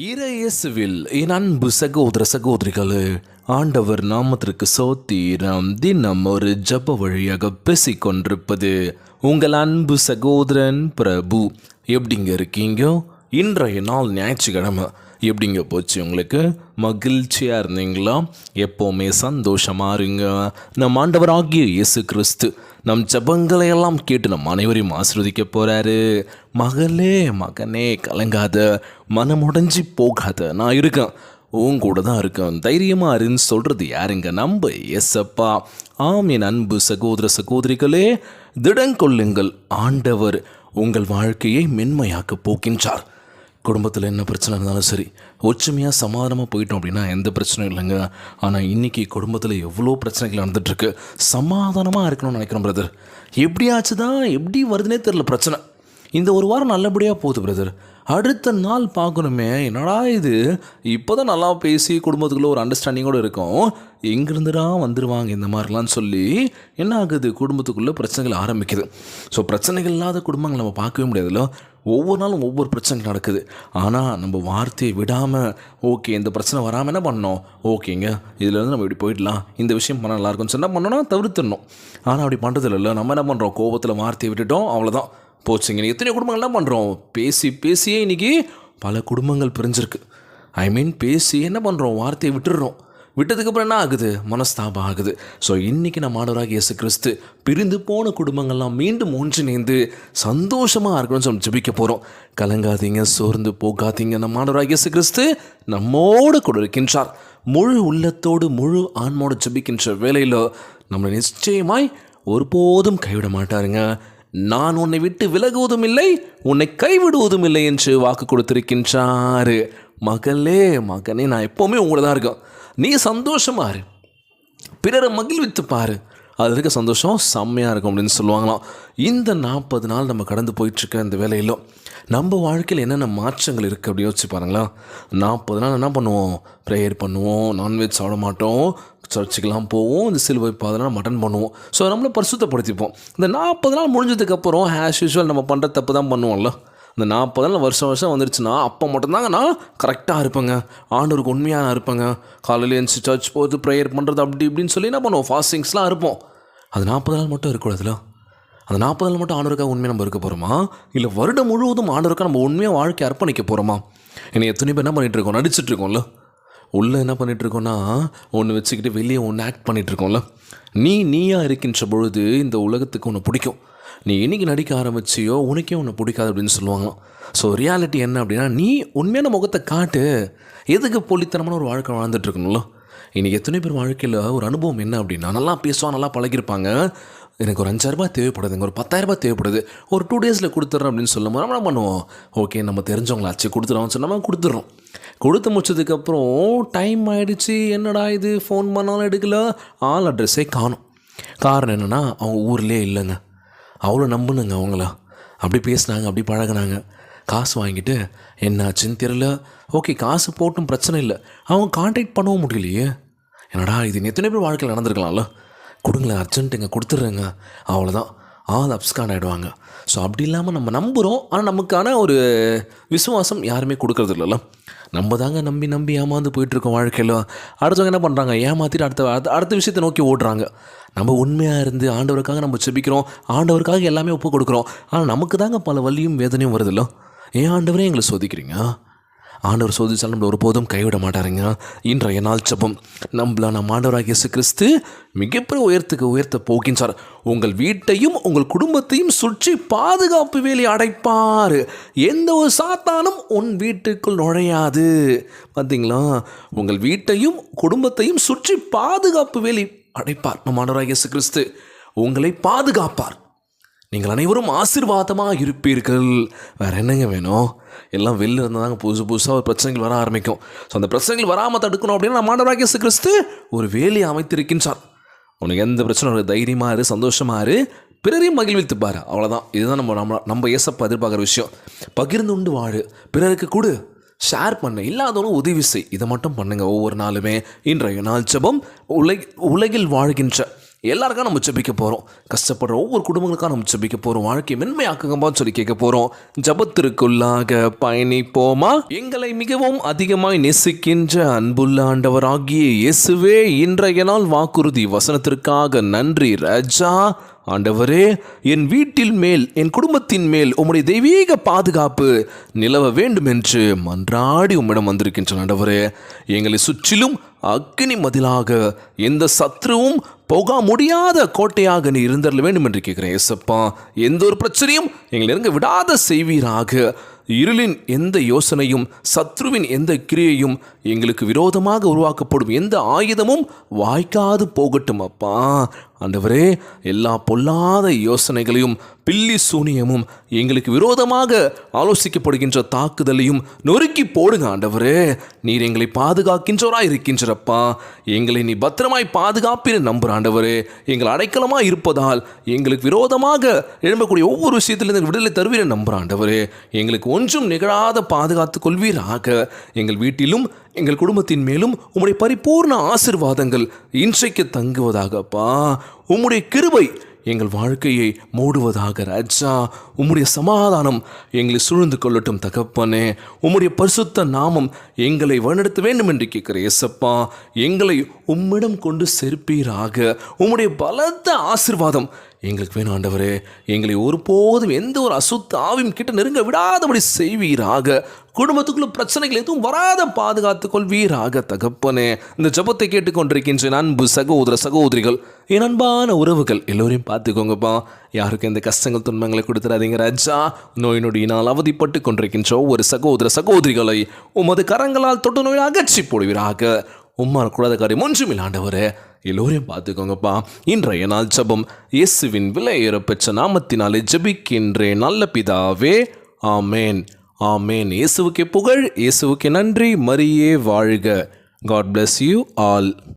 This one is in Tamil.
இயேசுவில் என் அன்பு சகோதர சகோதரிகளே, ஆண்டவர் நாமத்திற்கு சோத்திரம். தினம் ஒரு ஜப வழியாக பேசிக்கொண்டிருப்பது உங்கள் அன்பு சகோதரன் பிரபு. எப்படிங்க இருக்கீங்க? இன்றைய நாள் ஞாயிற்றுக்கிழமை எப்படிங்க போச்சு? உங்களுக்கு மகிழ்ச்சியாக இருந்தீங்களா? எப்போவுமே சந்தோஷமாக இருங்க. நம் ஆண்டவராகிய இயேசு கிறிஸ்து நம் ஜபங்களை எல்லாம் கேட்டு நம் அனைவரையும் ஆசீர்வதிக்க போகிறாரு. மகளே மகனே கலங்காத, மனமுடைஞ்சி போகாத, நான் இருக்கேன், உன் கூட தான் இருக்கேன், தைரியமாக இருன்னு சொல்கிறது யாருங்க? நம்ம எஸ்அப்பா. ஆம் என் அன்பு சகோதர சகோதரிகளே, திடங்கொள்ளுங்கள், ஆண்டவர் உங்கள் வாழ்க்கையை மென்மையாக்க போக்கின்றார். குடும்பத்தில் என்ன பிரச்சனை இருந்தாலும் சரி, ஒற்றுமையாக சமாதானமாக போயிட்டோம் அப்படின்னா எந்த பிரச்சனையும் இல்லைங்க. ஆனால் இன்றைக்கி குடும்பத்தில் எவ்வளோ பிரச்சனைகள் நடந்துகிட்ருக்கு. சமாதானமாக இருக்கணும்னு நினைக்கிறோம் பிரதர். எப்படியாச்சு தான் எப்படி வருதுன்னே தெரில பிரச்சனை. இந்த ஒரு வாரம் நல்லபடியாக போகுது பிரதர். அடுத்த நாள் பார்க்கணுமே, என்னடா இது, இப்போ தான் நல்லா பேசி குடும்பத்துக்குள்ளே ஒரு அண்டர்ஸ்டாண்டிங்கோடு இருக்கும், எங்கேருந்துடா வந்துடுவாங்க இந்த மாதிரிலாம் சொல்லி என்ன ஆகுது, குடும்பத்துக்குள்ளே பிரச்சனைகள் ஆரம்பிக்குது. ஸோ பிரச்சனைகள் இல்லாத குடும்பங்கள் நம்ம பார்க்கவே முடியாதுல்ல. ஒவ்வொரு நாளும் ஒவ்வொரு பிரச்சனை நடக்குது. ஆனால் நம்ம வார்த்தையை விடாமல், ஓகே இந்த பிரச்சனை வராமல் என்ன பண்ணோம், ஓகேங்க இதிலேருந்து நம்ம இப்படி போயிடலாம், இந்த விஷயம் பண்ண நல்லாயிருக்குன்னு சொன்னால் பண்ணோன்னா தவிர்த்துடணும். ஆனால் அப்படி பண்ணுறது இல்லை. நம்ம என்ன பண்ணுறோம், கோபத்தில் வார்த்தையை விட்டுட்டோம், அவ்வளோதான் போச்சுங்க. எத்தனை குடும்பங்கள் என்ன பண்ணுறோம், பேசியே இன்றைக்கி பல குடும்பங்கள் பிரிஞ்சிருக்கு. பேசி என்ன பண்ணுறோம், வார்த்தையை விட்டுடுறோம். விட்டதுக்கப்புறம் என்ன ஆகுது, மனஸ்தாபம் ஆகுது. ஸோ இன்றைக்கி நம்ம ஆண்டவராகிய இயேசு கிறிஸ்து பிரிந்து போன குடும்பங்கள்லாம் மீண்டும் ஒன்றிணைந்து சந்தோஷமாக இருக்கணும்னு சொல்லி ஜெபிக்க போகிறோம். கலங்காதீங்க, சோர்ந்து போகாதீங்க. நம்ம ஆண்டவராகிய இயேசு கிறிஸ்து நம்மோடு கூட இருக்கின்றார். முழு உள்ளத்தோடு முழு ஆன்மோடு ஜெபிக்கின்ற வேளையில் நம்மளை நிச்சயமாய் ஒருபோதும் கைவிட மாட்டாருங்க. நான் உன்னை விட்டு விலகுவதும் இல்லை, உன்னை கைவிடுவதும் இல்லை என்று வாக்கு கொடுத்திருக்கின்றாரு. மகளே மகனே, நான் எப்போவுமே உங்களோட தான் இருக்கேன். நீ சந்தோஷமாக இரு, பிறரை மகிழ்வித்து பாரு, அது இருக்க சந்தோஷம் செம்மையாக இருக்கும் அப்படின்னு சொல்லுவாங்களாம். இந்த 40 நாள் நம்ம கடந்து போயிட்டுருக்க இந்த வேலையிலும் நம்ம வாழ்க்கையில் என்னென்ன மாற்றங்கள் இருக்குது அப்படின்னு யோசிச்சு பாருங்களா. 40 நாள் என்ன பண்ணுவோம், ப்ரேயர் பண்ணுவோம், நான்வெஜ் சாப்பிட மாட்டோம், சர்ச்சுக்கெல்லாம் போவோம், இந்த சிலுவை பாதெல்லாம் மட்டன் பண்ணுவோம். ஸோ நம்மளை பரிசுத்தப்படுத்திப்போம். இந்த 40 நாள் முடிஞ்சதுக்கப்புறம் ஆஸ் யூஸ்வல் நம்ம பண்ணுற தப்பு தான் பண்ணுவோம்ல. இந்த 40 நாள் வருஷம் வந்துருச்சுன்னா அப்போ மட்டும்தாங்க நான் கரெக்டாக இருப்பேங்க, ஆண்டவருக்கு உண்மையாக நான் இருப்பேங்க, காலையில் எழுந்து சர்ச் போகிறது, ப்ரேயர் பண்ணுறது, அப்படி இப்படின்னு சொல்லி என்ன பண்ணுவோம், ஃபாஸ்டிங்ஸ்லாம் இருப்போம். அது 40 நாள் மட்டும் இருக்கக்கூடாதுல. அந்த 40 நாள் மட்டும் ஆண்டவருக்காக உண்மையாக நம்ம இருக்க போகிறோமா, இல்லை வருடம் முழுவதும் ஆண்டவருக்காக நம்ம உண்மையாக வாழ்க்கை அர்ப்பணிக்க போகிறோமா? என்னை எத்தனை பேர் என்ன பண்ணிகிட்ருக்கோம், நடிச்சிட்ருக்கோம்ல. உள்ளே என்ன பண்ணிகிட்ருக்கோன்னா ஒன்று வச்சுக்கிட்டு வெளியே ஒன்று ஆக்ட் பண்ணிகிட்ருக்கோம்ல. நீயாக இருக்கின்ற பொழுது இந்த உலகத்துக்கு ஒன்று பிடிக்கும். நீ என்றைக்கு நடிக்க ஆரம்பிச்சியோ உனக்கே ஒன்று பிடிக்காது அப்படின்னு சொல்லுவாங்களாம். ஸோ ரியாலிட்டி என்ன அப்படின்னா, நீ உண்மையான முகத்தை காட்டு. எதுக்கு போலித்தனமான ஒரு வாழ்க்கை வாழ்ந்துட்டுருக்கணும்ல. இன்றைக்கி எத்தனை பேர் வாழ்க்கையில் ஒரு அனுபவம் என்ன அப்படின்னா, நல்லா பேசுவான், நல்லா பழகிருப்பாங்க, எனக்கு ஒரு 5,000 ரூபாய் தேவைப்படுதுங்க, ஒரு 10,000 ரூபாய் தேவைப்படுது, ஒரு 2 டேஸில் கொடுத்துட்றேன் அப்படின்னு சொல்லும்போது நம்ம என்ன பண்ணுவோம், ஓகே நம்ம தெரிஞ்சவங்களாச்சு கொடுத்துருவோம்னு சொன்னால் நம்ம கொடுத்துட்றோம். கொடுத்து முடிச்சதுக்கப்புறம் டைம் ஆகிடுச்சு, என்னடா இது, ஃபோன் பண்ணாலும் எடுக்கல, ஆள் அட்ரஸே காணும். காரணம் என்னென்னா அவங்க ஊர்லேயே இல்லைங்க. அவ்வளோ நம்புனுங்க அவங்கள. அப்படி பேசினாங்க, அப்படி பழகினாங்க, காசு வாங்கிட்டு என்னாச்சுன்னு தெரியல. ஓகே காசு போட்டும் பிரச்சனை இல்லை, அவங்க கான்டாக்ட் பண்ணவும் முடியலையே. என்னடா இது, எத்தனை பேர் வாழ்க்கையில் நடந்திருக்கலாம்ல. கொடுங்களேன், அர்ஜென்ட்டுங்க, கொடுத்துட்றேங்க, அவ்வளோதான், ஆள் அப்ஸ்கான் ஆகிடுவாங்க. ஸோ அப்படி இல்லாமல் நம்ம நம்புகிறோம், ஆனால் நமக்கான ஒரு விசுவாசம் யாருமே கொடுக்கறது இல்லைல்ல. நம்ம தாங்க நம்பி ஏமாந்து போயிட்டுருக்கோம் வாழ்க்கையில். அடுத்தவங்க என்ன பண்ணுறாங்க, ஏமாற்றிட்டு அடுத்த விஷயத்தை நோக்கி ஓடுறாங்க. நம்ம உண்மையாக இருந்து ஆண்டவருக்காக நம்ம செபிக்கிறோம், ஆண்டவருக்காக எல்லாமே ஒப்பு கொடுக்குறோம். ஆனால் நமக்கு தாங்க பல வலியும் வேதனையும் வருதில்ல. ஏன் ஆண்டவரே எங்களை சோதிக்கிறீங்க? ஆண்டவர் சோதிச்சாலும் நம்மளை ஒருபோதும் கைவிட மாட்டாருங்க. இன்றைய நாள் ஜெபம், நம்ம ஆண்டவராகிய இயேசு கிறிஸ்து மிகப்பெரிய உயர்த்த போகின்றார். உங்கள் வீட்டையும் உங்கள் குடும்பத்தையும் சுற்றி பாதுகாப்பு வேலி அடைப்பார். எந்த ஒரு சாத்தானும் உன் வீட்டுக்குள் நுழையாது. பார்த்தீங்களா, உங்கள் வீட்டையும் குடும்பத்தையும் சுற்றி பாதுகாப்பு வேலி அடைப்பார். நம்ம ஆண்டவராகிய இயேசு கிறிஸ்து உங்களை பாதுகாப்பார். நீங்கள் அனைவரும் ஆசீர்வாதமாக இருப்பீர்கள். வேறு என்னங்க வேணும்? எல்லாம் வெளில இருந்தாங்க, புதுசாக ஒரு பிரச்சனைகள் வர ஆரம்பிக்கும். ஸோ அந்த பிரச்சனைகள் வராமல் தடுக்கணும் அப்படின்னா நம்ம ஆண்டவராகிய இயேசு கிறிஸ்து ஒரு வேலையை அமைத்திருக்கின்றார். உனக்கு எந்த பிரச்சனை, தைரியமாக இரு, சந்தோஷமாக இரு, பிறரையும் மகிழ்வித்து பாரு, அவ்வளோதான். இதுதான் நம்ம இயேசப்பா எதிர்பார்க்குற விஷயம். பகிர்ந்து உண்டு வாழு, பிறருக்கு கொடு, ஷேர் பண்ண, இல்லாதவனும் உதவி செய். இதை மட்டும் பண்ணுங்கள் ஒவ்வொரு நாளுமே. இன்றைய நாள் ஜெபம், உலகில் வாழ்கின்ற எல்லாருக்காக நம்ம ஜெபிக்க போகிறோம். கஷ்டப்படுற ஒவ்வொரு குடும்பங்களுக்காக நம்ம ஜெபிக்க போகிறோம். வாழ்க்கையை மென்மையாக்குங்கப்பான்னு சொல்லி கேட்க போகிறோம். ஜெபத்திற்குள்ளாக பயணிப்போமா? எங்களை மிகவும் அதிகமாய் நேசிக்கின்ற அன்புள்ள ஆண்டவராகிய இயேசுவே, இன்றைய நாள் வாக்குறுதி வசனத்திற்காக நன்றி ராஜா. ஆண்டவரே, என் வீட்டில் மேல் என் குடும்பத்தின் மேல் உம்முடைய தெய்வீக பாதுகாப்பு நிலவ வேண்டும் என்று மன்றாடி உம்மிடம் வந்திருக்கின்றன. ஆண்டவரே, எங்களை சுற்றிலும் அக்னி மதிலாக எந்த சத்ருவும் போக முடியாத கோட்டையாக நீ இருந்தரல வேண்டும் என்று கேட்கிறேன். ஏசப்பா, எந்த ஒரு பிரச்சனையும் எங்களை நெருங்க விடாத செய்வீராக. இருளின் எந்த யோசனையும் சத்ருவின் எந்த கிரியையும் எங்களுக்கு விரோதமாக உருவாக்கப்படும் எந்த ஆயுதமும் வாய்க்காது போகட்டும் அப்பா. ஆண்டவரே, எல்லா பொல்லாத யோசனைகளையும் பில்லி சூனியமும் எங்களுக்கு விரோதமாக ஆலோசிக்கப்படுகின்ற தாக்குதலையும் நொறுக்கி போடுங்க. ஆண்டவரே, நீர் எங்களை பாதுகாக்கின்றவராய் இருக்கின்றப்பா. எங்களை நீ பத்திரமாய் பாதுகாப்பின்னு நம்புற ஆண்டவரே. எங்கள் அடைக்கலமாக இருப்பதால் எங்களுக்கு விரோதமாக எழும்பக்கூடிய ஒவ்வொரு விஷயத்திலிருந்து விடுதலை தருவீரை நம்புற ஆண்டவரே. எங்களுக்கு ஒன்றும் நிகழாத பாதுகாத்து கொள்வீராக. எங்கள் வீட்டிலும் எங்கள் குடும்பத்தின் மேலும் உம்முடைய பரிபூர்ண ஆசீர்வாதங்கள் இன்றைக்கு தங்குவதாகப்பா. உம்முடைய கிருபை எங்கள் வாழ்க்கையை மூடுவதாக ராஜா. உம்முடைய சமாதானம் எங்களை சூழ்ந்து கொள்ளட்டும் தகப்பனே. உம்முடைய பரிசுத்த நாமம் எங்களை வழிநடத்த வேண்டும் என்று கேட்கிற இயேசப்பா, எங்களை உம்மிடம் கொண்டு சேர்ப்பீராக. உம்முடைய பலத்த ஆசீர்வாதம் எங்களுக்கு வேணும் ஆண்டவரே. எங்களை ஒருபோதும் எந்த ஒரு அசுத்த ஆவியும் கிட்ட நெருங்க விடாதபடி செய்வீராக. குடும்பத்துக்குள்ள பிரச்சனைகள் எதுவும் வராத பாதுகாத்து கொள்வீராக தகப்பனே. இந்த ஜெபத்தை கேட்டுக்கொண்டிருக்கின்ற அன்பு சகோதர சகோதரிகள், என் அன்பான உறவுகள் எல்லோரையும் பார்த்துக்கோங்கப்பா. யாருக்கும் எந்த கஷ்டங்கள் துன்பங்களை கொடுத்துடாதீங்க ராஜா. நோய் நொடியினால் அவதிப்பட்டு கொண்டிருக்கின்ற ஒவ்வொரு சகோதர சகோதரிகளை உமது கரங்களால் தொட்டு நோயை அகற்றி போடுவீராக. உம்மால் கூடாத காரியம் ஒன்றுமில்லை ஆண்டவரே. எல்லோரையும் பார்த்துக்கோங்கப்பா. இன்றைய நாள் ஜெபம் இயேசுவின் விலையேற பெற்ற நாமத்தினாலே ஜெபிக்கின்றேன் நல்ல பிதாவே, ஆமேன். ஆமேன். இயேசுவுக்கே புகழ், இயேசுவுக்கே நன்றி. மரியே வாழ்க. God bless you all.